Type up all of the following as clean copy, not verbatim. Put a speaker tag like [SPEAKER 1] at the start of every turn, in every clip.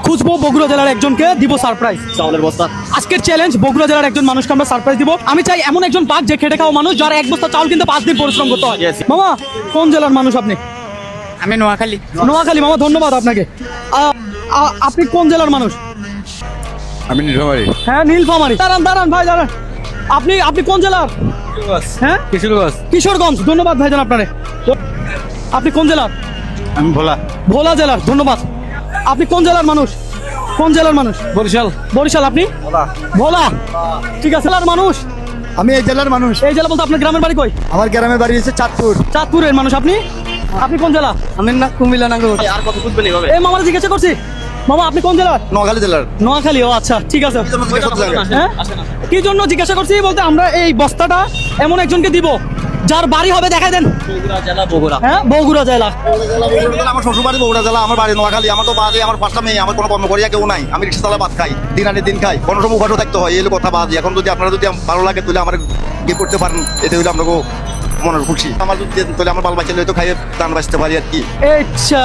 [SPEAKER 1] খুঁজবো বগুড়া জেলার একজনকে, দিব সারপ্রাইজ।
[SPEAKER 2] চাউলের বস্তা।
[SPEAKER 1] আজকের চ্যালেঞ্জ, বগুড়া জেলার একজন মানুষকে আমরা সারপ্রাইজ দিব। আমি চাই এমন একজন পাক যে খেটে খাওয়া মানুষ, যার এক বস্তা চাউল কিনতে 5 দিন পরিশ্রম করতে হয়। মামা কোন জেলার মানুষ আপনি?
[SPEAKER 3] আমি নোয়াখালী।
[SPEAKER 1] নোয়াখালী। মামা ধন্যবাদ আপনাকে। আপনি কোন জেলার মানুষ?
[SPEAKER 4] আমি নীলফামারী।
[SPEAKER 1] হ্যাঁ নীলফামারী। দাঁড়ান দাঁড়ান ভাই দাঁড়ান, আপনি কোন জেলার? হ্যাঁ
[SPEAKER 4] কিশোরগঞ্জ।
[SPEAKER 1] কিশোরগঞ্জ। ধন্যবাদ ভাইজান আপনারে। আপনি কোন জেলার?
[SPEAKER 4] আমি ভোলা।
[SPEAKER 1] ভোলা জেলার। ধন্যবাদ। আপনি কোন জেলার মানুষ? কোন জেলার মানুষ?
[SPEAKER 4] বরিশাল।
[SPEAKER 1] বরিশাল। আপনি? ভোলা। ঠিক আছে। জেলার মানুষ?
[SPEAKER 4] আমি এই জেলার মানুষ।
[SPEAKER 1] এই জেলা বলতে আপনার গ্রামের বাড়ি কই?
[SPEAKER 4] আমার গ্রামের বাড়ি হচ্ছে চাঁদপুর।
[SPEAKER 1] চাঁদপুরের মানুষ। আপনি কোন জেলা?
[SPEAKER 3] আমি না কুমিল্লা নাঙ্গল।
[SPEAKER 2] আর কত খুঁজবেন এইভাবে?
[SPEAKER 1] এই মামারা জিজ্ঞাসা করছি। মামা আপনি কোন জেলার?
[SPEAKER 4] নোয়াখালী জেলার।
[SPEAKER 1] নোয়াখালী। ও আচ্ছা ঠিক আছে। হ্যাঁ কি জন্য জিজ্ঞাসা করছি বলতে, আমরা এই বস্তাটা এমন একজনকে দিব যার বাড়ি হবে, দেখাই দেন।
[SPEAKER 2] বগুড়া জেলা, বগুড়া।
[SPEAKER 1] হ্যাঁ বগুড়া জেলা।
[SPEAKER 4] আমার শ্বশুর বাড়ি বগুড়া জেলা, আমার বাড়ি নোয়াখালী। আমার তো বাড়ি, আমার 5টা মেয়ে, আমার কোনো কর্ম করিয়া কেউ নাই। আমি রিক্সা চালা ভাত খাই, দিন আনে দিন খাই, কোনো সময় উপাসও থাকতে হয়। এই কথা বাদ। এখন যদি আপনারা যদি ভালো লাগে তাহলে আমার কি করতে পারেন, এটা হইলে আপনাকে মনের খুশি। আমার যদি তাহলে আমার বাল বাচ্চা হয়তো খাইয়ে দান বাঁচতে পারি আর কি।
[SPEAKER 1] আচ্ছা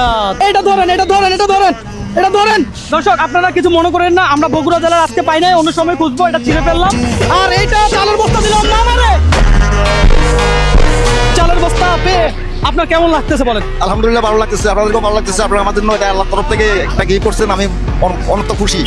[SPEAKER 1] এটা ধরেন, এটা ধরেন, এটা ধরেন, এটা ধরেন। দর্শক আপনারা কিছু মনে করেন না, আমরা বগুড়া জেলার আজকে পাই নাই, অন্য সময় খুঁজবো। এটা ছিঁড়ে ফেললাম। আর এইটা চালের বস্তা দিলাম না মানে। চালের বস্তা পেয়ে আপনার কেমন লাগতেছে বলেন?
[SPEAKER 4] আলহামদুলিল্লাহ ভালো লাগতেছে, আপনাদেরকেও ভালো লাগতেছে। আপনারা আমাদের জন্য এটা আল্লাহর তরফ থেকে একটা কি করছেন, আমি অনেক খুশি।